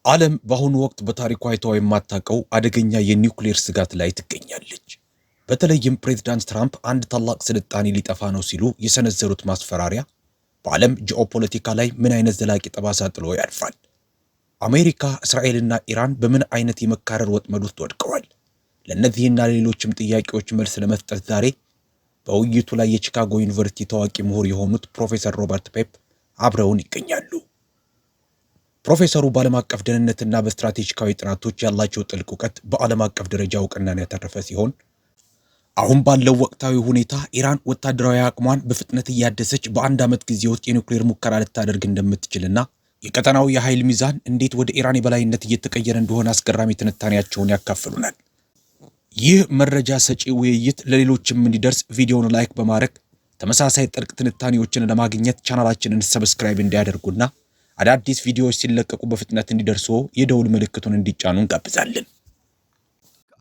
ዓለም በአሁኑ ወቅት በታሪኳ አይታው የማታውቀው አደገኛ የኒውክሌር ስጋት ላይ ትገኛለች። በተለይም ፕሬዝዳንት ትራምፕ አንድ ታላቅ ስልጣኔ ሊጠፋ ነው ሲሉ የሰነዘሩት ማስፈራሪያ በዓለም ጂኦፖለቲካ ላይ ምን አይነት ዘላቂ ጠባሳ ጥሎ ያልፋል? አሜሪካ፣ እስራኤልና ኢራን በምን አይነት የመካረር ወጥመድ ውስጥ ወድቀዋል? ለእነዚህና ሌሎችም ጥያቄዎች መልስ ለመስጠት ዛሬ በውይይቱ ላይ የቺካጎ ዩኒቨርሲቲ ታዋቂ ምሁር የሆኑት ፕሮፌሰር ሮበርት ፔፕ አብረውን ይገኛሉ። ፕሮፌሰሩ በዓለም አቀፍ ደህንነትና በስትራቴጂካዊ ጥናቶች ያላቸው ጥልቅ እውቀት በዓለም አቀፍ ደረጃ እውቅናን ያተረፈ ሲሆን አሁን ባለው ወቅታዊ ሁኔታ ኢራን ወታደራዊ አቅሟን በፍጥነት እያደሰች በአንድ ዓመት ጊዜ ውስጥ የኒውክሌር ሙከራ ልታደርግ እንደምትችልና የቀጠናው የኃይል ሚዛን እንዴት ወደ ኢራን የበላይነት እየተቀየረ እንደሆነ አስገራሚ ትንታኔያቸውን ያካፍሉናል። ይህ መረጃ ሰጪ ውይይት ለሌሎችም እንዲደርስ ቪዲዮውን ላይክ በማድረግ ተመሳሳይ ጥልቅ ትንታኔዎችን ለማግኘት ቻናላችንን ሰብስክራይብ እንዲያደርጉና አዳዲስ ቪዲዮዎች ሲለቀቁ በፍጥነት እንዲደርሱ የደውል ምልክቱን እንዲጫኑ እንጋብዛለን።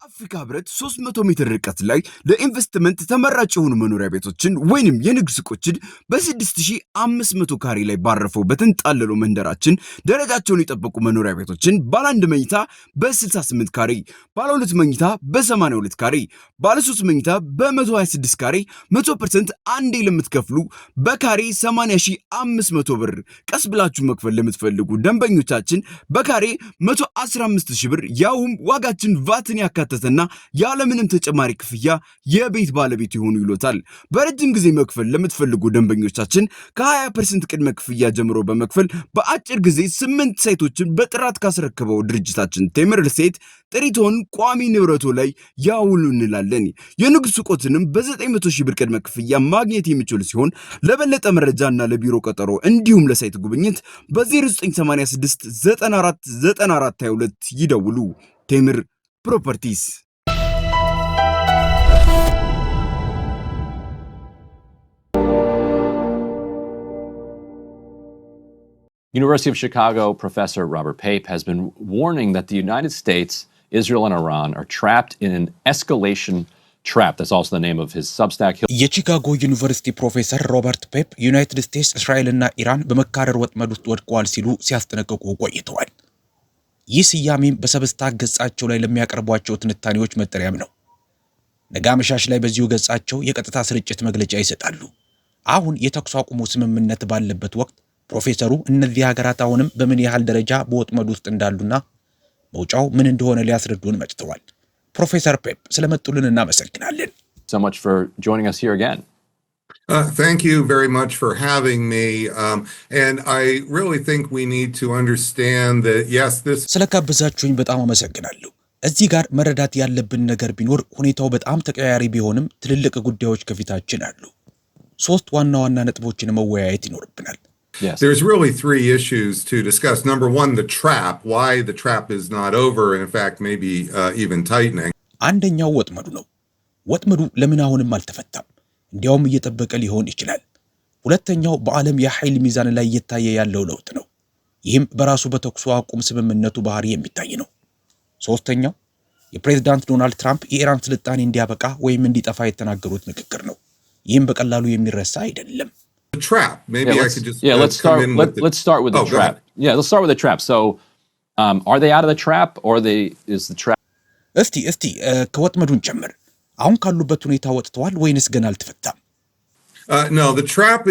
ከአፍሪካ ህብረት 300 ሜትር ርቀት ላይ ለኢንቨስትመንት ተመራጭ የሆኑ መኖሪያ ቤቶችን ወይንም የንግድ ሱቆችን በ6500 ካሬ ላይ ባረፈው በተንጣለለው መንደራችን ደረጃቸውን የጠበቁ መኖሪያ ቤቶችን ባለ 1 መኝታ በ68 ካሬ፣ ባለ 2 መኝታ በ82 ካሬ፣ ባለ 3 መኝታ በ126 ካሬ 100% አንዴ ለምትከፍሉ በካሬ 80500 ብር ቀስ ብላችሁ መክፈል ለምትፈልጉ ደንበኞቻችን በካሬ 115000 ብር ያውም ዋጋችን ቫትን ያካተተና ያለምንም ተጨማሪ ክፍያ የቤት ባለቤት ይሆኑ ይሎታል። በረጅም ጊዜ መክፈል ለምትፈልጉ ደንበኞቻችን ከ20% ቅድመ ክፍያ ጀምሮ በመክፈል በአጭር ጊዜ 8 ሳይቶችን በጥራት ካስረከበው ድርጅታችን ቴምር ሪል ስቴት ጥሪቶን ቋሚ ንብረቶ ላይ ያውሉ እንላለን። የንግድ ሱቆትንም በ900,000 ብር ቅድመ ክፍያ ማግኘት የሚችሉ ሲሆን ለበለጠ መረጃና ለቢሮ ቀጠሮ እንዲሁም ለሳይት ጉብኝት በ0986 94 94 22 ይደውሉ። ቴምር Properties. University of Chicago professor Robert Pape has been warning that the United States, Israel, and Iran are trapped in an escalation trap. That's also the name of his Substack. የቺካጎ ዩኒቨርሲቲ ፕሮፌሰር ሮበርት ፔፕ ዩናይትድ ስቴትስ፣ እስራኤልና ኢራን በመካረር ወጥመድ ውስጥ ወድቀዋል ሲሉ ሲያስጠነቅቁ ቆይተዋል። ይህ ስያሜም በሰብስታክ ገጻቸው ላይ ለሚያቀርቧቸው ትንታኔዎች መጠሪያም ነው። ነገ አመሻሽ ላይ በዚሁ ገጻቸው የቀጥታ ስርጭት መግለጫ ይሰጣሉ። አሁን የተኩስ አቁሙ ስምምነት ባለበት ወቅት ፕሮፌሰሩ እነዚህ ሀገራት አሁንም በምን ያህል ደረጃ በወጥመድ ውስጥ እንዳሉና መውጫው ምን እንደሆነ ሊያስረዱን መጥተዋል። ፕሮፌሰር ፔፕ ስለመጡልን እናመሰግናለን። So much for joining us here again. Thank you very much for having me. And I really think we need to understand that, yes, this... ስለጋበዛችሁኝ በጣም አመሰግናለሁ። እዚህ ጋር መረዳት ያለብን ነገር ቢኖር ሁኔታው በጣም ተቀያያሪ ቢሆንም ትልልቅ ጉዳዮች ከፊታችን አሉ። ሶስት ዋና ዋና ነጥቦችን መወያየት ይኖርብናል። Yes. There's really three issues to discuss. Number one, the trap, why the trap is not over, and in fact, maybe even tightening. አንደኛው ወጥመዱ ነው። ወጥመዱ ለምን አሁንም አልተፈታም? እንዲያውም እየተጠበቀ ሊሆን ይችላል። ሁለተኛው በዓለም የኃይል ሚዛን ላይ እየታየ ያለው ለውጥ ነው። ይህም በራሱ በተኩስ አቁም ስምምነቱ ባህሪ የሚታይ ነው። ሶስተኛው የፕሬዝዳንት ዶናልድ ትራምፕ የኢራን ስልጣኔ እንዲያበቃ ወይም እንዲጠፋ የተናገሩት ንግግር ነው። ይህም በቀላሉ የሚረሳ አይደለም። The trap. Maybe I could just let's start with the trap. Yeah, let's start with the trap. So, are they out of the trap, or is the trap? እስቲ ከወጥመዱን ጨምር። አሁን ካሉበት ሁኔታ ወጥተዋል ወይንስ ገና አልተፈታም? No, the trap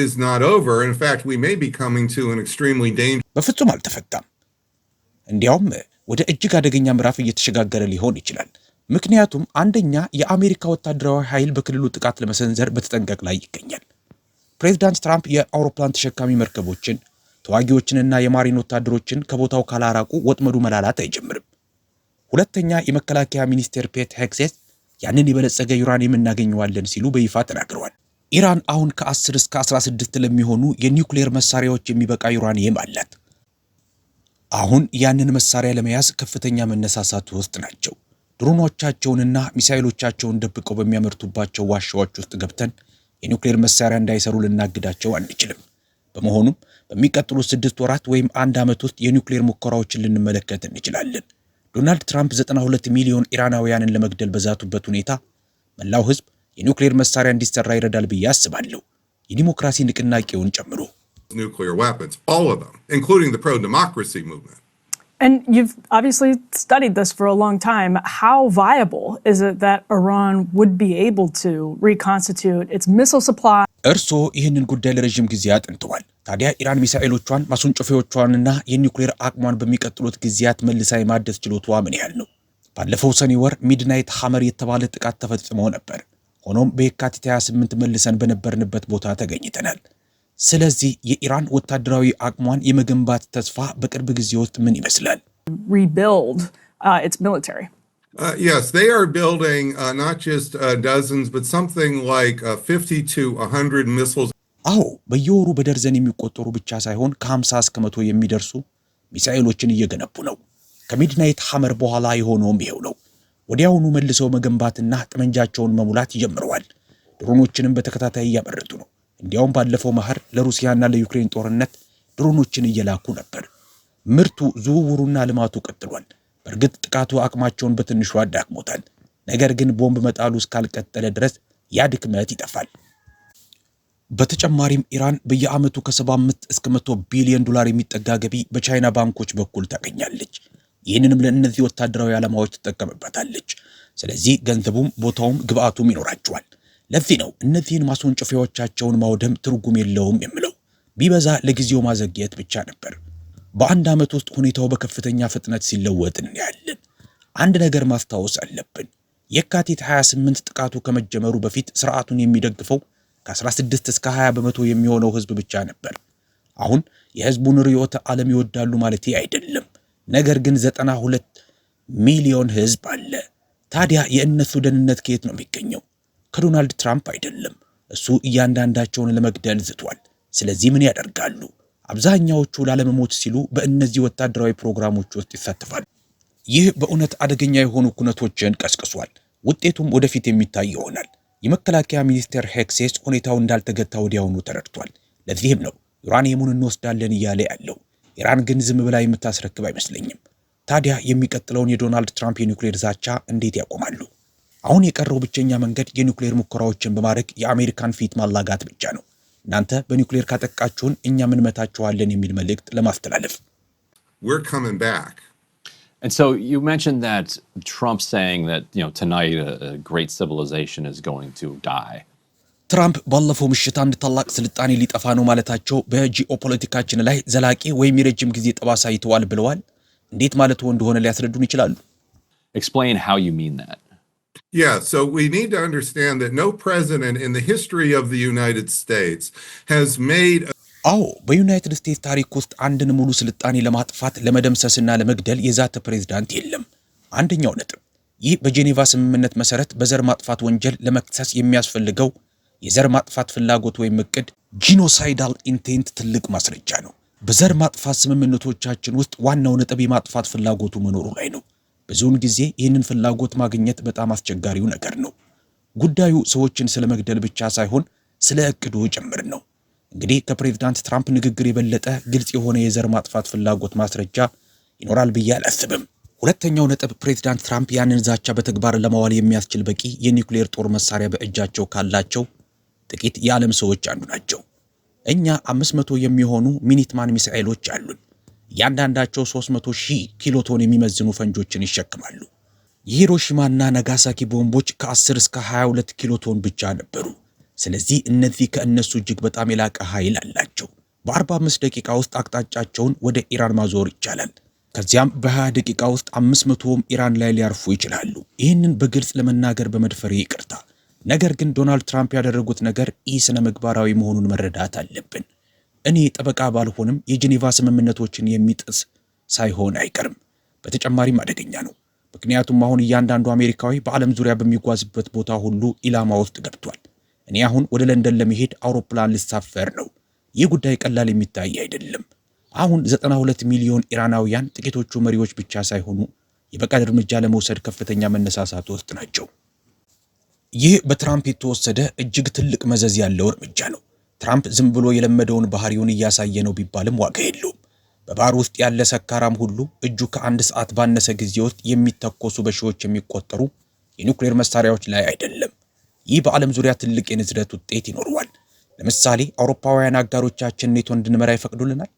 is not over. In fact, we may be coming to an extremely dangerous. በፍጹም አልተፈታም። እንዲያውም ወደ እጅግ አደገኛ ምዕራፍ እየተሸጋገረ ሊሆን ይችላል። ምክንያቱም አንደኛ የአሜሪካ ወታደራዊ ኃይል በክልሉ ጥቃት ለመሰንዘር በተጠንቀቅ ላይ ይገኛል። ፕሬዝዳንት ትራምፕ የአውሮፕላን ተሸካሚ መርከቦችን፣ ተዋጊዎችንና የማሪን ወታደሮችን ከቦታው ካላራቁ ወጥመዱ መላላት አይጀምርም። ሁለተኛ የመከላከያ ሚኒስቴር ፔት ሄግሴት ያንን የበለጸገ ዩራኒየም እናገኘዋለን ሲሉ በይፋ ተናግረዋል። ኢራን አሁን ከ10 እስከ 16 ለሚሆኑ የኒውክሌር መሳሪያዎች የሚበቃ ዩራኒየም አላት። አሁን ያንን መሳሪያ ለመያዝ ከፍተኛ መነሳሳት ውስጥ ናቸው። ድሮኖቻቸውንና ሚሳኤሎቻቸውን ደብቀው በሚያመርቱባቸው ዋሻዎች ውስጥ ገብተን የኒውክሌር መሳሪያ እንዳይሰሩ ልናግዳቸው አንችልም። በመሆኑም በሚቀጥሉት 6 ወራት ወይም 1 ዓመት ውስጥ የኒውክሌር ሙከራዎችን ልንመለከት እንችላለን። ዶናልድ ትራምፕ 92 ሚሊዮን ኢራናውያንን ለመግደል በዛቱበት ሁኔታ መላው ህዝብ የኒውክሌር መሳሪያ እንዲሰራ ይረዳል ብዬ አስባለሁ፣ የዲሞክራሲ ንቅናቄውን ጨምሮ። Nuclear weapons, all of them, including the pro-democracy movement. And you've obviously studied this for a long time. How viable is it that Iran would be able to reconstitute its missile supply? እርሶ ይህንን ጉዳይ ለረጅም ጊዜ አጥንተዋል። ታዲያ ኢራን ሚሳኤሎቿን ማስወንጨፊያዎቿንና የኒውክሌር አቅሟን በሚቀጥሉት ጊዜያት መልሳ የማደስ ችሎታዋ ምን ያህል ነው? ባለፈው ሰኔ ወር ሚድናይት ሐመር የተባለ ጥቃት ተፈጽሞ ነበር። ሆኖም በየካቲት 28 መልሰን በነበርንበት ቦታ ተገኝተናል። ስለዚህ የኢራን ወታደራዊ አቅሟን የመገንባት ተስፋ በቅርብ ጊዜ ውስጥ ምን ይመስላል? Rebuild its military. Yes, they are building not just dozens, but something like 50 to 100 missiles. አዎ በየወሩ በደርዘን የሚቆጠሩ ብቻ ሳይሆን ከ50 እስከ 100 የሚደርሱ ሚሳኤሎችን እየገነቡ ነው። ከሚድናይት ሐመር በኋላ የሆነውም ይሄው ነው። ወዲያውኑ መልሰው መገንባትና ጠመንጃቸውን መሙላት ጀምረዋል። ድሮኖችንም በተከታታይ እያመረቱ ነው። እንዲያውም ባለፈው መኸር ለሩሲያና ለዩክሬን ጦርነት ድሮኖችን እየላኩ ነበር። ምርቱ ዝውውሩና ልማቱ ቀጥሏል። በእርግጥ ጥቃቱ አቅማቸውን በትንሹ አዳክሞታል። ነገር ግን ቦምብ መጣሉ እስካልቀጠለ ድረስ ያ ድክመት ይጠፋል። በተጨማሪም ኢራን በየዓመቱ ከ75 እስከ 100 ቢሊዮን ዶላር የሚጠጋ ገቢ በቻይና ባንኮች በኩል ታገኛለች። ይህንንም ለእነዚህ ወታደራዊ ዓላማዎች ትጠቀምበታለች። ስለዚህ ገንዘቡም ቦታውም ግብአቱም ይኖራቸዋል። ለዚህ ነው እነዚህን ማስወንጨፊያዎቻቸውን ማውደም ትርጉም የለውም የምለው። ቢበዛ ለጊዜው ማዘግየት ብቻ ነበር። በአንድ ዓመት ውስጥ ሁኔታው በከፍተኛ ፍጥነት ሲለወጥ እናያለን። አንድ ነገር ማስታወስ አለብን። የካቲት 28 ጥቃቱ ከመጀመሩ በፊት ስርዓቱን የሚደግፈው ከ16 እስከ 20 በመቶ የሚሆነው ህዝብ ብቻ ነበር። አሁን የህዝቡን ርዕዮተ ዓለም ይወዳሉ ማለት አይደለም። ነገር ግን 92 ሚሊዮን ህዝብ አለ። ታዲያ የእነሱ ደህንነት ከየት ነው የሚገኘው? ከዶናልድ ትራምፕ አይደለም። እሱ እያንዳንዳቸውን ለመግደል ዝቷል። ስለዚህ ምን ያደርጋሉ? አብዛኛዎቹ ላለመሞት ሲሉ በእነዚህ ወታደራዊ ፕሮግራሞች ውስጥ ይሳተፋሉ። ይህ በእውነት አደገኛ የሆኑ ኩነቶችን ቀስቅሷል። ውጤቱም ወደፊት የሚታይ ይሆናል። የመከላከያ ሚኒስቴር ሄክሴስ ሁኔታው እንዳልተገታ ወዲያውኑ ተረድቷል። ለዚህም ነው ዩራኒየሙን እንወስዳለን እያለ ያለው። ኢራን ግን ዝም ብላ የምታስረክብ አይመስለኝም። ታዲያ የሚቀጥለውን የዶናልድ ትራምፕ የኒውክሌር ዛቻ እንዴት ያቆማሉ? አሁን የቀረው ብቸኛ መንገድ የኒውክሌር ሙከራዎችን በማድረግ የአሜሪካን ፊት ማላጋት ብቻ ነው። እናንተ በኒውክሌር ካጠቃችሁን እኛ ምን መታችኋለን የሚል መልእክት ለማስተላለፍ። We're coming back. And so you mentioned that Trump saying that, tonight a great civilization is going to die. ትራምፕ ባለፈው ምሽት አንድ ታላቅ ስልጣኔ ሊጠፋ ነው ማለታቸው በጂኦፖለቲካችን ላይ ዘላቂ ወይም የረጅም ጊዜ ጠባሳ ይተዋል ብለዋል። እንዴት ማለት እንደሆነ ሊያስረዱን ይችላሉ? Explain how you mean that. Yeah, so we need to understand that no president in the history of the United States has made አዎ በዩናይትድ ስቴትስ ታሪክ ውስጥ አንድን ሙሉ ስልጣኔ ለማጥፋት ለመደምሰስና ለመግደል የዛተ ፕሬዝዳንት የለም። አንደኛው ነጥብ ይህ በጄኔቫ ስምምነት መሰረት በዘር ማጥፋት ወንጀል ለመክሰስ የሚያስፈልገው የዘር ማጥፋት ፍላጎት ወይም እቅድ ጂኖሳይዳል ኢንቴንት ትልቅ ማስረጃ ነው። በዘር ማጥፋት ስምምነቶቻችን ውስጥ ዋናው ነጥብ የማጥፋት ፍላጎቱ መኖሩ ላይ ነው። ብዙውን ጊዜ ይህንን ፍላጎት ማግኘት በጣም አስቸጋሪው ነገር ነው። ጉዳዩ ሰዎችን ስለመግደል ብቻ ሳይሆን ስለ እቅዱ ጭምር ነው። እንግዲህ ከፕሬዝዳንት ትራምፕ ንግግር የበለጠ ግልጽ የሆነ የዘር ማጥፋት ፍላጎት ማስረጃ ይኖራል ብዬ አላስብም። ሁለተኛው ነጥብ ፕሬዝዳንት ትራምፕ ያንን ዛቻ በተግባር ለማዋል የሚያስችል በቂ የኒውክሌር ጦር መሳሪያ በእጃቸው ካላቸው ጥቂት የዓለም ሰዎች አንዱ ናቸው። እኛ 500 የሚሆኑ ሚኒትማን ሚሳኤሎች አሉን። እያንዳንዳቸው 300,000 ኪሎቶን የሚመዝኑ ፈንጆችን ይሸክማሉ። የሂሮሺማና ናጋሳኪ ቦምቦች ከ10 እስከ 22 ኪሎቶን ብቻ ነበሩ። ስለዚህ እነዚህ ከእነሱ እጅግ በጣም የላቀ ኃይል አላቸው። በ45 ደቂቃ ውስጥ አቅጣጫቸውን ወደ ኢራን ማዞር ይቻላል። ከዚያም በ20 ደቂቃ ውስጥ 500ም ኢራን ላይ ሊያርፉ ይችላሉ። ይህንን በግልጽ ለመናገር በመድፈሬ ይቅርታ። ነገር ግን ዶናልድ ትራምፕ ያደረጉት ነገር ስነ ምግባራዊ መሆኑን መረዳት አለብን። እኔ ጠበቃ ባልሆንም የጄኔቫ ስምምነቶችን የሚጥስ ሳይሆን አይቀርም። በተጨማሪም አደገኛ ነው። ምክንያቱም አሁን እያንዳንዱ አሜሪካዊ በዓለም ዙሪያ በሚጓዝበት ቦታ ሁሉ ኢላማ ውስጥ ገብቷል። እኔ አሁን ወደ ለንደን ለመሄድ አውሮፕላን ልሳፈር ነው። ይህ ጉዳይ ቀላል የሚታይ አይደለም። አሁን 92 ሚሊዮን ኢራናውያን ጥቂቶቹ መሪዎች ብቻ ሳይሆኑ የበቀል እርምጃ ለመውሰድ ከፍተኛ መነሳሳት ውስጥ ናቸው። ይህ በትራምፕ የተወሰደ እጅግ ትልቅ መዘዝ ያለው እርምጃ ነው። ትራምፕ ዝም ብሎ የለመደውን ባህሪውን እያሳየ ነው ቢባልም ዋጋ የለውም። በባር ውስጥ ያለ ሰካራም ሁሉ እጁ ከአንድ ሰዓት ባነሰ ጊዜ ውስጥ የሚተኮሱ በሺዎች የሚቆጠሩ የኒውክሌር መሳሪያዎች ላይ አይደለም። ይህ በዓለም ዙሪያ ትልቅ የንዝረት ውጤት ይኖረዋል። ለምሳሌ አውሮፓውያን አጋሮቻችን ኔቶ እንድንመራ ይፈቅዱልናል።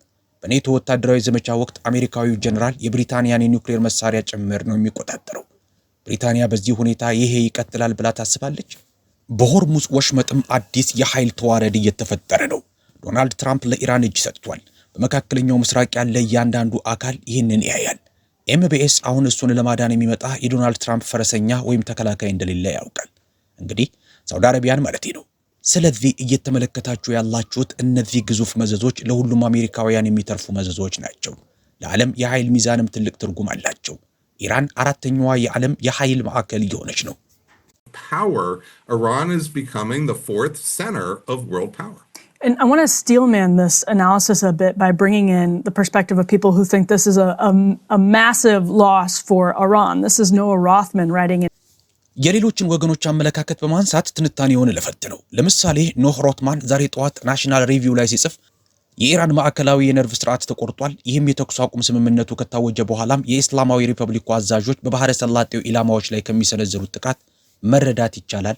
በኔቶ ወታደራዊ ዘመቻ ወቅት አሜሪካዊው ጀነራል የብሪታንያን የኒውክሌር መሳሪያ ጭምር ነው የሚቆጣጠረው። ብሪታንያ በዚህ ሁኔታ ይሄ ይቀጥላል ብላ ታስባለች? በሆርሙዝ ወሽመጥም አዲስ የኃይል ተዋረድ እየተፈጠረ ነው። ዶናልድ ትራምፕ ለኢራን እጅ ሰጥቷል። በመካከለኛው ምስራቅ ያለ እያንዳንዱ አካል ይህንን ያያል። ኤምቢኤስ አሁን እሱን ለማዳን የሚመጣ የዶናልድ ትራምፕ ፈረሰኛ ወይም ተከላካይ እንደሌለ ያውቃል። እንግዲህ ሳውዲ አረቢያን ማለት ነው። ስለዚህ እየተመለከታችሁ ያላችሁት እነዚህ ግዙፍ መዘዞች ለሁሉም አሜሪካውያን የሚተርፉ መዘዞች ናቸው። ለዓለም የኃይል ሚዛንም ትልቅ ትርጉም አላቸው። ኢራን አራተኛዋ የዓለም የኃይል ማዕከል እየሆነች ነው። Power, Iran is becoming the fourth center of world power. And I want to steelman this analysis a bit by bringing in the perspective of people who think this is a massive loss for Iran. This is Noah Rothman writing in. የሌሎችን ወገኖች አመለካከት በማንሳት ትንታኔውን ለፈትነው። ለምሳሌ ኖህ ሮትማን ዛሬ ጠዋት ናሽናል ሪቪው ላይ ሲጽፍ የኢራን ማዕከላዊ የነርቭ ስርዓት ተቆርጧል። ይህም የተኩስ አቁም ስምምነቱ ከታወጀ በኋላም የእስላማዊ ሪፐብሊኩ አዛዦች በባህረ ሰላጤው ኢላማዎች ላይ ከሚሰነዘሩት ጥቃት መረዳት ይቻላል።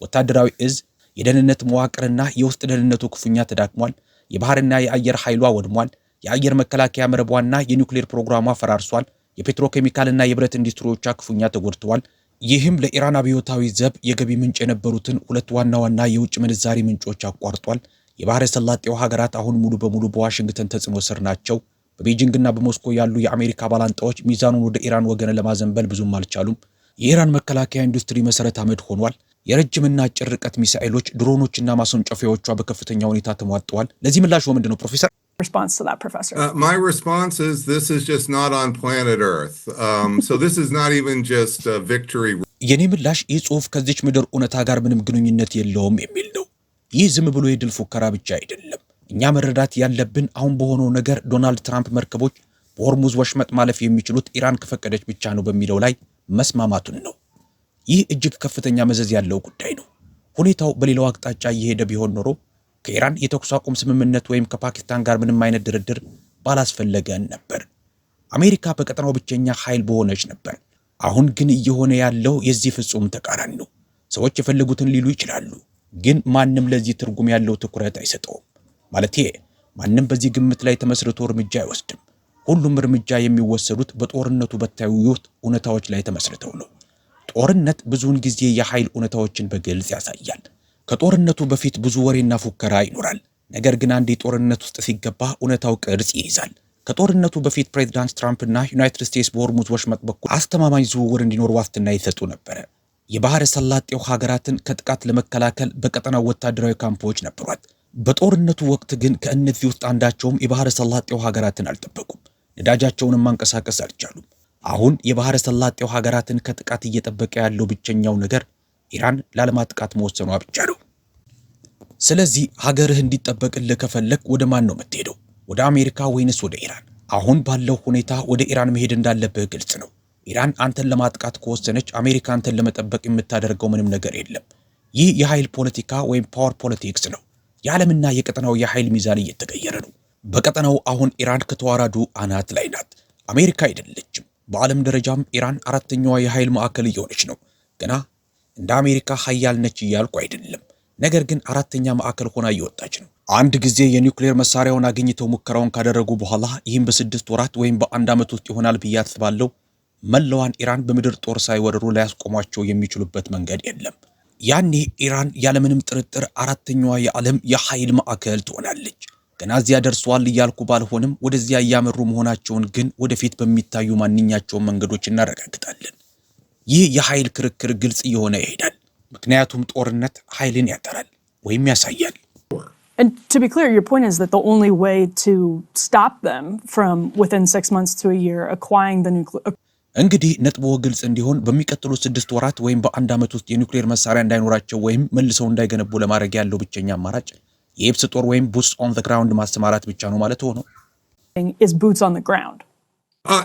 ወታደራዊ እዝ፣ የደህንነት መዋቅርና የውስጥ ደህንነቱ ክፉኛ ተዳክሟል። የባህርና የአየር ኃይሏ ወድሟል። የአየር መከላከያ መረቧና የኒውክሌር ፕሮግራሟ ፈራርሷል። የፔትሮኬሚካልና የብረት ኢንዱስትሪዎቿ ክፉኛ ተጎድተዋል። ይህም ለኢራን አብዮታዊ ዘብ የገቢ ምንጭ የነበሩትን ሁለት ዋና ዋና የውጭ ምንዛሪ ምንጮች አቋርጧል። የባህረ ሰላጤው ሀገራት አሁን ሙሉ በሙሉ በዋሽንግተን ተጽዕኖ ስር ናቸው። በቤጂንግና በሞስኮ ያሉ የአሜሪካ ባላንጣዎች ሚዛኑን ወደ ኢራን ወገን ለማዘንበል ብዙም አልቻሉም። የኢራን መከላከያ ኢንዱስትሪ መሰረት አመድ ሆኗል። የረጅምና አጭር ርቀት ሚሳኤሎች፣ ድሮኖችና ማስወንጨፊያዎቿ በከፍተኛ ሁኔታ ተሟጠዋል። ለዚህ ምላሽ ምንድን ነው ፕሮፌሰር? Response to that, Professor. My response is this is just not on planet Earth. So this is not even just a victory. የኔ ምላሽ ይህ ጽሑፍ ከዚች ምድር እውነታ ጋር ምንም ግንኙነት የለውም የሚል ነው። ይህ ዝም ብሎ የድል ፉከራ ብቻ አይደለም። እኛ መረዳት ያለብን አሁን በሆነው ነገር ዶናልድ ትራምፕ መርከቦች በሆርሙዝ ወሽመጥ ማለፍ የሚችሉት ኢራን ከፈቀደች ብቻ ነው በሚለው ላይ መስማማቱን ነው። ይህ እጅግ ከፍተኛ መዘዝ ያለው ጉዳይ ነው። ሁኔታው በሌላው አቅጣጫ እየሄደ ቢሆን ኖሮ ከኢራን የተኩስ አቁም ስምምነት ወይም ከፓኪስታን ጋር ምንም አይነት ድርድር ባላስፈለገን ነበር። አሜሪካ በቀጠናው ብቸኛ ኃይል በሆነች ነበር። አሁን ግን እየሆነ ያለው የዚህ ፍጹም ተቃራኒ ነው። ሰዎች የፈለጉትን ሊሉ ይችላሉ፣ ግን ማንም ለዚህ ትርጉም ያለው ትኩረት አይሰጠውም። ማለቴ ማንም በዚህ ግምት ላይ ተመስርቶ እርምጃ አይወስድም። ሁሉም እርምጃ የሚወሰዱት በጦርነቱ በታዩት እውነታዎች ላይ ተመስርተው ነው። ጦርነት ብዙውን ጊዜ የኃይል እውነታዎችን በግልጽ ያሳያል። ከጦርነቱ በፊት ብዙ ወሬና ፉከራ ይኖራል። ነገር ግን አንድ ጦርነት ውስጥ ሲገባ እውነታው ቅርጽ ይይዛል። ከጦርነቱ በፊት ፕሬዝዳንት ትራምፕና ዩናይትድ ስቴትስ በሆርሙዝ ወሽመጥ በኩል አስተማማኝ ዝውውር እንዲኖር ዋስትና ይሰጡ ነበር። የባህረ ሰላጤው ሀገራትን ከጥቃት ለመከላከል በቀጠናው ወታደራዊ ካምፖች ነበሯት። በጦርነቱ ወቅት ግን ከእነዚህ ውስጥ አንዳቸውም የባህረ ሰላጤው ሀገራትን አልጠበቁም። ነዳጃቸውንም ማንቀሳቀስ አልቻሉም። አሁን የባህረ ሰላጤው ሀገራትን ከጥቃት እየጠበቀ ያለው ብቸኛው ነገር ኢራን ላለማጥቃት መወሰኗ ብቻ ነው። ስለዚህ ሀገርህ እንዲጠበቅልህ ከፈለክ ወደ ማን ነው የምትሄደው? ወደ አሜሪካ ወይንስ ወደ ኢራን? አሁን ባለው ሁኔታ ወደ ኢራን መሄድ እንዳለብህ ግልጽ ነው። ኢራን አንተን ለማጥቃት ከወሰነች አሜሪካ አንተን ለመጠበቅ የምታደርገው ምንም ነገር የለም። ይህ የኃይል ፖለቲካ ወይም ፓወር ፖለቲክስ ነው። የዓለምና የቀጠናው የኃይል ሚዛን እየተቀየረ ነው። በቀጠናው አሁን ኢራን ከተዋራዱ አናት ላይ ናት። አሜሪካ አይደለችም። በዓለም ደረጃም ኢራን አራተኛዋ የኃይል ማዕከል እየሆነች ነው። ገና እንደ አሜሪካ ኃያል ነች እያልኩ አይደለም። ነገር ግን አራተኛ ማዕከል ሆና እየወጣች ነው። አንድ ጊዜ የኒውክሌር መሳሪያውን አግኝተው ሙከራውን ካደረጉ በኋላ ይህም በ6 ወራት ወይም በ1 ዓመት ውስጥ ይሆናል ብዬ አስባለሁ። መላዋን ኢራን በምድር ጦር ሳይወረሩ ሊያስቆሟቸው የሚችሉበት መንገድ የለም። ያኔ ኢራን ያለምንም ጥርጥር አራተኛዋ የዓለም የኃይል ማዕከል ትሆናለች። ገና እዚያ ደርሷል እያልኩ ባልሆንም ወደዚያ እያመሩ መሆናቸውን ግን ወደፊት በሚታዩ ማንኛቸውም መንገዶች እናረጋግጣለን። ይህ የኃይል ክርክር ግልጽ እየሆነ ይሄዳል። ምክንያቱም ጦርነት ኃይልን ያጠራል ወይም ያሳያል። And to be clear, your point is that the only way to stop them from within 6 months to a year acquiring the nuclear. እንግዲህ ነጥቦ ግልጽ እንዲሆን በሚቀጥሉት 6 ወራት ወይም በ1 ዓመት ውስጥ የኒውክሌር መሳሪያ እንዳይኖራቸው ወይም መልሰው እንዳይገነቡ ለማድረግ ያለው ብቸኛ አማራጭ የየብስ ጦር ወይም boots on the ground ማስተማራት ብቻ ነው ማለት ሆኖ is boots on the ground.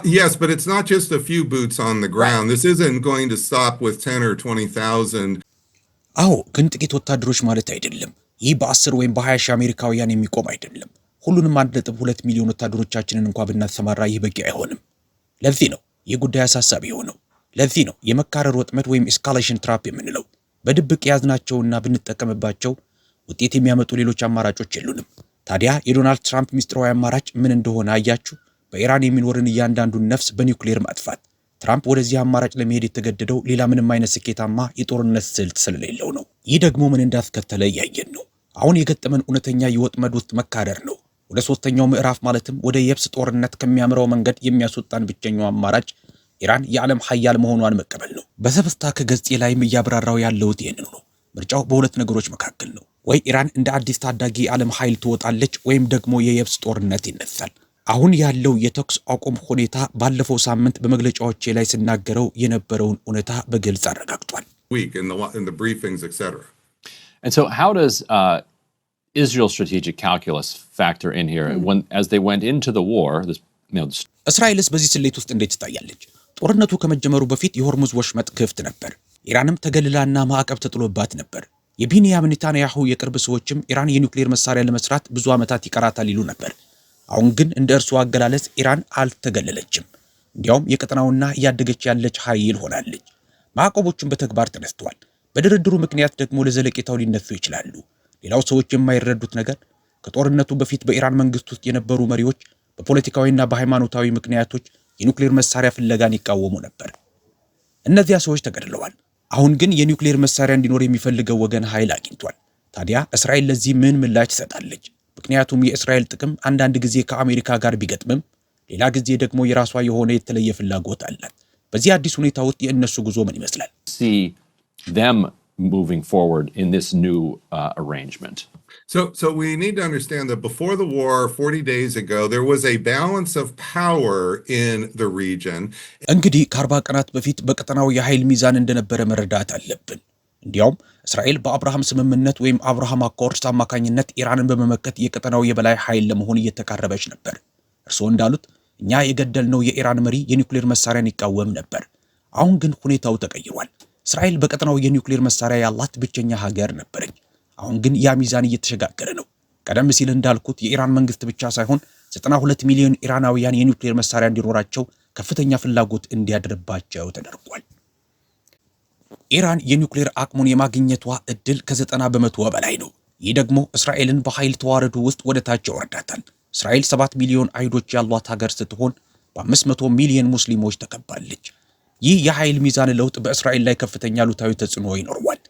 Yes, but it's not just a few boots on the ground. This isn't going to stop with 10 or 20,000. አዎ፣ ግን ጥቂት ወታደሮች ማለት አይደለም። ይህ በ10 ወይም በ20 ሺህ አሜሪካውያን የሚቆም አይደለም። ሁሉንም 1.2 ሚሊዮን ወታደሮቻችንን እንኳን ብናሰማራ ይህ በቂ አይሆንም። ለዚህ ነው ይህ ጉዳይ አሳሳቢ የሆነው። ለዚህ ነው የመካረር ወጥመድ ወይም ኤስካሌሽን ትራፕ የምንለው። በድብቅ ያዝናቸውና ብንጠቀምባቸው ውጤት የሚያመጡ ሌሎች አማራጮች የሉንም። ታዲያ የዶናልድ ትራምፕ ሚስጥራዊ አማራጭ ምን እንደሆነ አያችሁ? በኢራን የሚኖርን እያንዳንዱን ነፍስ በኒውክሌር ማጥፋት። ትራምፕ ወደዚህ አማራጭ ለመሄድ የተገደደው ሌላ ምንም አይነት ስኬታማ የጦርነት ስልት ስለሌለው ነው። ይህ ደግሞ ምን እንዳስከተለ እያየን ነው። አሁን የገጠመን እውነተኛ የወጥመድ ውስጥ መካደር ነው። ወደ ሶስተኛው ምዕራፍ ማለትም ወደ የብስ ጦርነት ከሚያምረው መንገድ የሚያስወጣን ብቸኛው አማራጭ ኢራን የዓለም ሀያል መሆኗን መቀበል ነው። በሰብስታክ ገጽ ላይም እያብራራው ያለውት ይህንን ነው። ምርጫው በሁለት ነገሮች መካከል ነው። ወይ ኢራን እንደ አዲስ ታዳጊ ዓለም ኃይል ትወጣለች ወይም ደግሞ የየብስ ጦርነት ይነሳል። አሁን ያለው የተኩስ አቁም ሁኔታ ባለፈው ሳምንት በመግለጫዎቼ ላይ ሲናገረው የነበረውን እውነታ በግልጽ አረጋግጧል። And so how does Israel's strategic calculus factor in here when as they went into the war እስራኤልስ በዚህ ስሌት ውስጥ እንዴት ትታያለች? ጦርነቱ ከመጀመሩ በፊት የሆርሙዝ ወሽመጥ ክፍት ነበር። ኢራንም ተገልላና ማዕቀብ ተጥሎባት ነበር። የቢንያሚን ኔታንያሁ የቅርብ ሰዎችም ኢራን የኒውክሌር መሳሪያ ለመስራት ብዙ ዓመታት ይቀራታል ይሉ ነበር። አሁን ግን እንደ እርሱ አገላለጽ ኢራን አልተገለለችም። እንዲያውም የቀጠናውና እያደገች ያለች ኃይል ሆናለች። ማዕቀቦቹን በተግባር ተነስተዋል። በድርድሩ ምክንያት ደግሞ ለዘለቄታው ሊነሱ ይችላሉ። ሌላው ሰዎች የማይረዱት ነገር ከጦርነቱ በፊት በኢራን መንግስት ውስጥ የነበሩ መሪዎች በፖለቲካዊና በሃይማኖታዊ ምክንያቶች የኒውክሌር መሳሪያ ፍለጋን ይቃወሙ ነበር። እነዚያ ሰዎች ተገድለዋል። አሁን ግን የኒውክሌር መሳሪያ እንዲኖር የሚፈልገው ወገን ኃይል አግኝቷል። ታዲያ እስራኤል ለዚህ ምን ምላሽ ትሰጣለች? ምክንያቱም የእስራኤል ጥቅም አንዳንድ ጊዜ ከአሜሪካ ጋር ቢገጥምም ሌላ ጊዜ ደግሞ የራሷ የሆነ የተለየ ፍላጎት አላት። በዚህ አዲስ ሁኔታ ውስጥ የእነሱ ጉዞ ምን ይመስላል? them moving forward in this new arrangement. So we need to understand that before the war, 40 days ago, there was a balance of power in the region. እንግዲህ ከ40 ቀናት በፊት በቀጠናው የኃይል ሚዛን እንደነበረ መረዳት አለብን። እንዲያውም እስራኤል በአብርሃም ስምምነት ወይም አብርሃም አኮርድስ አማካኝነት ኢራንን በመመከት የቀጠናው የበላይ ኃይል ለመሆን እየተቃረበች ነበር። እርስዎ እንዳሉት እኛ የገደልነው የኢራን መሪ የኒውክሌር መሳሪያን ይቃወም ነበር። አሁን ግን ሁኔታው ተቀይሯል። እስራኤል በቀጠናው የኒውክሌር መሳሪያ ያላት ብቸኛ ሀገር ነበረች። አሁን ግን ያ ሚዛን እየተሸጋገረ ነው። ቀደም ሲል እንዳልኩት የኢራን መንግስት ብቻ ሳይሆን 92 ሚሊዮን ኢራናውያን የኒውክሌር መሳሪያ እንዲኖራቸው ከፍተኛ ፍላጎት እንዲያድርባቸው ተደርጓል። ኢራን የኒውክሌር አቅሙን የማግኘቷ እድል ከ90 በመቶ በላይ ነው። ይህ ደግሞ እስራኤልን በኃይል ተዋረዱ ውስጥ ወደ ታች ያወርዳታል። እስራኤል 7 ሚሊዮን አይሁዶች ያሏት ሀገር ስትሆን በ500 ሚሊዮን ሙስሊሞች ተከባለች። ይህ የኃይል ሚዛን ለውጥ በእስራኤል ላይ ከፍተኛ አሉታዊ ተጽዕኖ ይኖረዋል።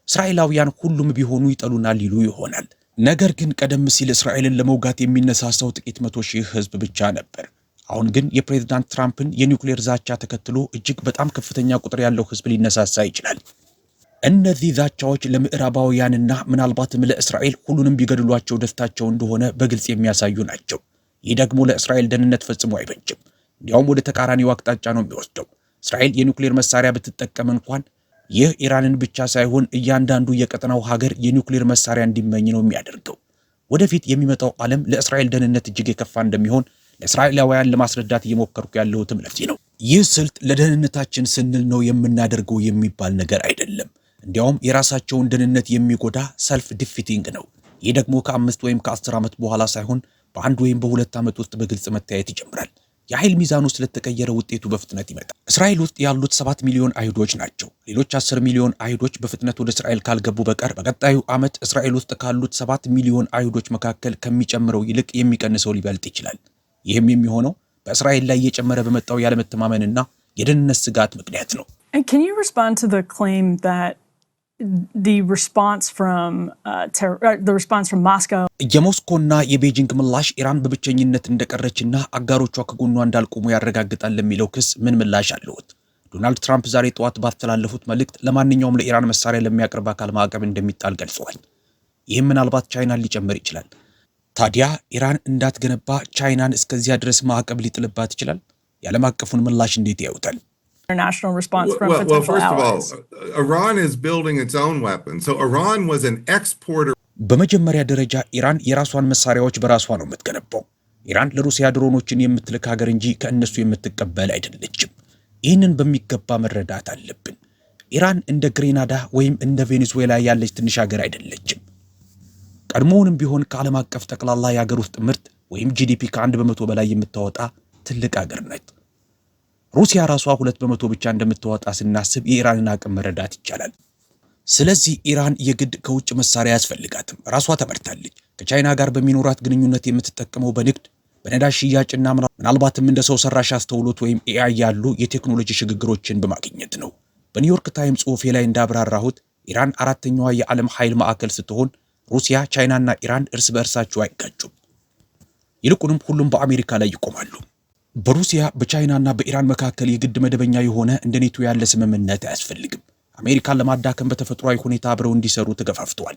እስራኤላውያን ሁሉም ቢሆኑ ይጠሉናል ይሉ ይሆናል። ነገር ግን ቀደም ሲል እስራኤልን ለመውጋት የሚነሳሳው ጥቂት 100,000 ህዝብ ብቻ ነበር። አሁን ግን የፕሬዝዳንት ትራምፕን የኒውክሌር ዛቻ ተከትሎ እጅግ በጣም ከፍተኛ ቁጥር ያለው ህዝብ ሊነሳሳ ይችላል። እነዚህ ዛቻዎች ለምዕራባውያንና ምናልባትም ለእስራኤል ሁሉንም ቢገድሏቸው ደስታቸው እንደሆነ በግልጽ የሚያሳዩ ናቸው። ይህ ደግሞ ለእስራኤል ደህንነት ፈጽሞ አይበጅም። እንዲያውም ወደ ተቃራኒው አቅጣጫ ነው የሚወስደው። እስራኤል የኒውክሌር መሳሪያ ብትጠቀም እንኳን ይህ ኢራንን ብቻ ሳይሆን እያንዳንዱ የቀጠናው ሀገር የኒውክሌር መሳሪያ እንዲመኝ ነው የሚያደርገው። ወደፊት የሚመጣው ዓለም ለእስራኤል ደህንነት እጅግ የከፋ እንደሚሆን ለእስራኤላውያን ለማስረዳት እየሞከርኩ ያለሁትም ለዚህ ነው። ይህ ስልት ለደህንነታችን ስንል ነው የምናደርገው የሚባል ነገር አይደለም። እንዲያውም የራሳቸውን ደህንነት የሚጎዳ ሰልፍ ዲፊቲንግ ነው። ይህ ደግሞ ከ5 ወይም ከ10 ዓመት በኋላ ሳይሆን በ1 ወይም በ2 ዓመት ውስጥ በግልጽ መታየት ይጀምራል። የኃይል ሚዛኑ ስለተቀየረ ውጤቱ በፍጥነት ይመጣል። እስራኤል ውስጥ ያሉት 7 ሚሊዮን አይሁዶች ናቸው። ሌሎች 10 ሚሊዮን አይሁዶች በፍጥነት ወደ እስራኤል ካልገቡ በቀር በቀጣዩ ዓመት እስራኤል ውስጥ ካሉት 7 ሚሊዮን አይሁዶች መካከል ከሚጨምረው ይልቅ የሚቀንሰው ሊበልጥ ይችላል። ይህም የሚሆነው በእስራኤል ላይ እየጨመረ በመጣው ያለመተማመንና የደህንነት ስጋት ምክንያት ነው። Can you respond to the claim that the response from Moscow የሞስኮና የቤጂንግ ምላሽ ኢራን በብቸኝነት እንደቀረችና አጋሮቿ ከጎኗ እንዳልቆሙ ያረጋግጣል ለሚለው ክስ ምን ምላሽ አለዎት? ዶናልድ ትራምፕ ዛሬ ጠዋት ባስተላለፉት መልእክት ለማንኛውም ለኢራን መሳሪያ ለሚያቀርብ አካል ማዕቀብ እንደሚጣል ገልጸዋል። ይህም ምናልባት ቻይናን ሊጨምር ይችላል። ታዲያ ኢራን እንዳትገነባ ቻይናን እስከዚያ ድረስ ማዕቀብ ሊጥልባት ይችላል? የዓለም አቀፉን ምላሽ endet ያዩታል? International response from Well, potential first allies? of all, Iran is building its own weapons. So Iran was an exporter. በመጀመሪያ ደረጃ ኢራን የራሷን መሳሪያዎች በራሷ ነው የምትገነባው። ኢራን ለሩሲያ ድሮኖችን የምትልክ ሀገር እንጂ ከእነሱ የምትቀበል አይደለችም። ይህንን በሚገባ መረዳት አለብን። ኢራን እንደ ግሬናዳ ወይም እንደ ቬኔዙዌላ ያለች ትንሽ ሀገር አይደለችም። ቀድሞውንም ቢሆን ከዓለም አቀፍ ጠቅላላ የሀገር ውስጥ ምርት ወይም ጂዲፒ ከ1% በላይ የምታወጣ ትልቅ ሀገር ነች። ሩሲያ ራሷ 2% ብቻ እንደምታወጣ ስናስብ የኢራንን አቅም መረዳት ይቻላል። ስለዚህ ኢራን የግድ ከውጭ መሳሪያ ያስፈልጋትም፣ ራሷ ተመርታለች። ከቻይና ጋር በሚኖራት ግንኙነት የምትጠቀመው በንግድ በነዳጅ ሽያጭና ምናልባትም እንደ ሰው ሰራሽ አስተውሎት ወይም ኤአይ ያሉ የቴክኖሎጂ ሽግግሮችን በማግኘት ነው። በኒውዮርክ ታይም ጽሑፌ ላይ እንዳብራራሁት ኢራን አራተኛዋ የዓለም ኃይል ማዕከል ስትሆን ሩሲያ፣ ቻይናና ኢራን እርስ በእርሳቸው አይጋጩም። ይልቁንም ሁሉም በአሜሪካ ላይ ይቆማሉ። በሩሲያ በቻይናና በኢራን መካከል የግድ መደበኛ የሆነ እንደ ኔቶ ያለ ስምምነት አያስፈልግም። አሜሪካን ለማዳከም በተፈጥሯዊ ሁኔታ አብረው እንዲሰሩ ተገፋፍተዋል።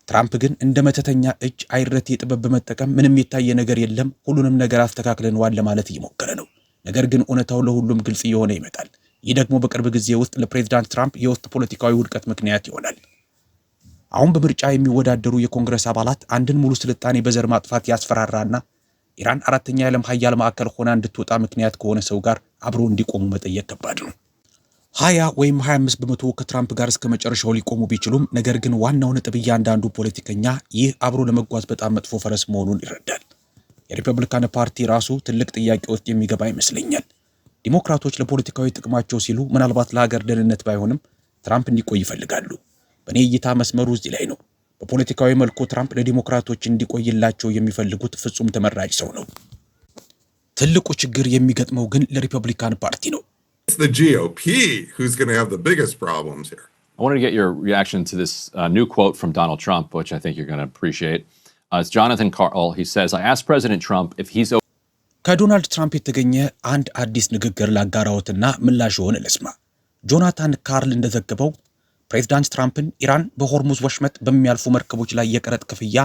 ትራምፕ ግን እንደ መተተኛ እጅ አይረቴ ጥበብ በመጠቀም ምንም የታየ ነገር የለም፣ ሁሉንም ነገር አስተካክለንዋል ለማለት እየሞከረ ነው። ነገር ግን እውነታው ለሁሉም ግልጽ እየሆነ ይመጣል። ይህ ደግሞ በቅርብ ጊዜ ውስጥ ለፕሬዝዳንት ትራምፕ የውስጥ ፖለቲካዊ ውድቀት ምክንያት ይሆናል። አሁን በምርጫ የሚወዳደሩ የኮንግረስ አባላት አንድን ሙሉ ስልጣኔ በዘር ማጥፋት ያስፈራራና ኢራን አራተኛ የዓለም ኃያል ማዕከል ሆና እንድትወጣ ምክንያት ከሆነ ሰው ጋር አብሮ እንዲቆሙ መጠየቅ ከባድ ነው። 20 ወይም 25 በመቶ ከትራምፕ ጋር እስከ መጨረሻው ሊቆሙ ቢችሉም ነገር ግን ዋናው ነጥብ እያንዳንዱ ፖለቲከኛ ይህ አብሮ ለመጓዝ በጣም መጥፎ ፈረስ መሆኑን ይረዳል። የሪፐብሊካን ፓርቲ ራሱ ትልቅ ጥያቄ ውስጥ የሚገባ ይመስለኛል። ዲሞክራቶች ለፖለቲካዊ ጥቅማቸው ሲሉ ምናልባት ለሀገር ደህንነት ባይሆንም ትራምፕ እንዲቆይ ይፈልጋሉ። በእኔ እይታ መስመሩ እዚህ ላይ ነው። በፖለቲካዊ መልኩ ትራምፕ ለዲሞክራቶች እንዲቆይላቸው የሚፈልጉት ፍጹም ተመራጭ ሰው ነው። ትልቁ ችግር የሚገጥመው ግን ለሪፐብሊካን ፓርቲ ነው። It's the GOP who's going to have the biggest problems here. I wanted to get your reaction to this new quote from Donald Trump, which I think you're going to appreciate. It's Jonathan Karl. He says, I asked President Trump if he's okay. ከዶናልድ ትራምፕ የተገኘ አንድ አዲስ ንግግር ላጋራዎትና ምላሽውን ልስማ። ጆናታን ካርል እንደዘገበው ፕሬዝዳንት ትራምፕን ኢራን በሆርሙዝ ወሽመጥ በሚያልፉ መርከቦች ላይ የቀረጥ ክፍያ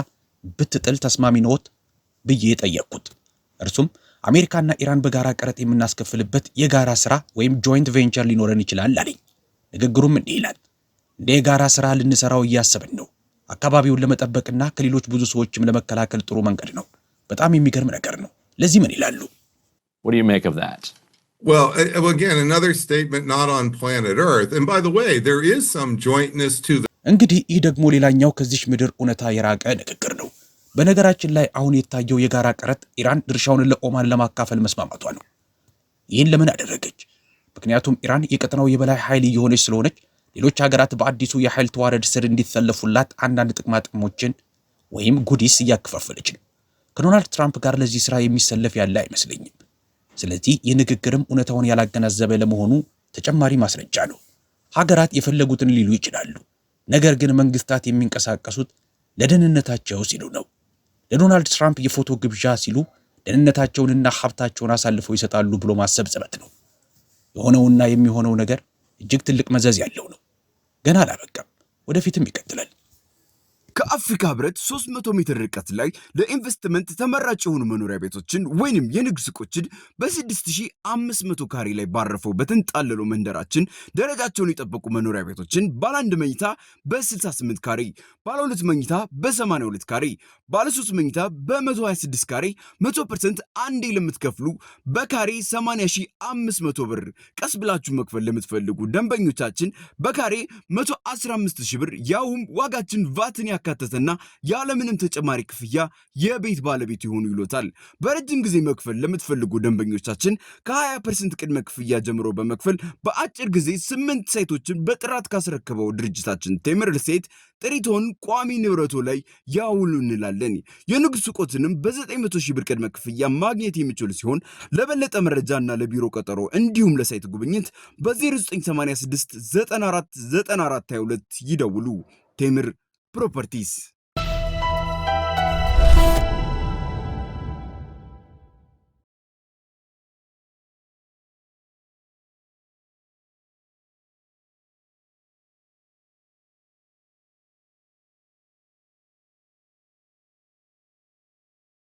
ብትጥል ተስማሚ ነዎት ብዬ ጠየቅኩት። እርሱም አሜሪካና ኢራን በጋራ ቀረጥ የምናስከፍልበት የጋራ ስራ ወይም ጆይንት ቬንቸር ሊኖረን ይችላል አለኝ። ንግግሩም እንዲህ ይላል። እንደ የጋራ ስራ ልንሰራው እያሰብን ነው። አካባቢውን ለመጠበቅና ከሌሎች ብዙ ሰዎችም ለመከላከል ጥሩ መንገድ ነው። በጣም የሚገርም ነገር ነው። ለዚህ ምን ይላሉ? What do you make of that? Well, again, another statement not on planet Earth. And by the way, there is some jointness to the... እንግዲህ ይህ ደግሞ ሌላኛው ከዚህ ምድር እውነታ የራቀ ንግግር ነው። በነገራችን ላይ አሁን የታየው የጋራ ቀረጥ ኢራን ድርሻውን ለኦማን ለማካፈል መስማማቷ ነው። ይህን ለምን አደረገች? ምክንያቱም ኢራን የቀጠናው የበላይ ኃይል እየሆነች ስለሆነች ሌሎች ሀገራት በአዲሱ የኃይል ተዋረድ ስር እንዲሰለፉላት አንዳንድ ጥቅማ ጥቅሞችን ወይም ጉዲስ እያከፋፈለች ነው። ከዶናልድ ትራምፕ ጋር ለዚህ ስራ የሚሰለፍ ያለ አይመስለኝም። ስለዚህ የንግግርም እውነታውን ያላገናዘበ ለመሆኑ ተጨማሪ ማስረጃ ነው። ሀገራት የፈለጉትን ሊሉ ይችላሉ። ነገር ግን መንግስታት የሚንቀሳቀሱት ለደህንነታቸው ሲሉ ነው። ለዶናልድ ትራምፕ የፎቶ ግብዣ ሲሉ ደህንነታቸውንና ሀብታቸውን አሳልፈው ይሰጣሉ ብሎ ማሰብ ጽበት ነው። የሆነውና የሚሆነው ነገር እጅግ ትልቅ መዘዝ ያለው ነው። ገና አላበቃም፣ ወደፊትም ይቀጥላል። ከአፍሪካ ህብረት 300 ሜትር ርቀት ላይ ለኢንቨስትመንት ተመራጭ የሆኑ መኖሪያ ቤቶችን ወይንም የንግድ ሱቆችን በ6500 ካሬ ላይ ባረፈው በተንጣለለው መንደራችን ደረጃቸውን የጠበቁ መኖሪያ ቤቶችን ባለ 1 መኝታ በ68 ካሬ፣ ባለ 2 መኝታ በ82 ካሬ፣ ባለ 3 መኝታ በ126 ካሬ 100% አንዴ ለምትከፍሉ በካሬ 80500 ብር ቀስ ብላችሁ መክፈል ለምትፈልጉ ደንበኞቻችን በካሬ 115000 ብር ያውም ዋጋችን ቫትን ያካተተና ያለምንም ተጨማሪ ክፍያ የቤት ባለቤት ይሆኑ ይሎታል። በረጅም ጊዜ መክፈል ለምትፈልጉ ደንበኞቻችን ከ20% ቅድመ ክፍያ ጀምሮ በመክፈል በአጭር ጊዜ 8 ሳይቶችን በጥራት ካስረከበው ድርጅታችን ቴምር ሪል ስቴት ጥሪቶን ቋሚ ንብረቶ ላይ ያውሉ እንላለን። የንግድ ሱቆችንም በ900,000 ብር ቅድመ ክፍያ ማግኘት የሚችሉ ሲሆን ለበለጠ መረጃና ለቢሮ ቀጠሮ እንዲሁም ለሳይት ጉብኝት በ0986 94 94 22 ይደውሉ። ቴምር ፕሮፐርቲስ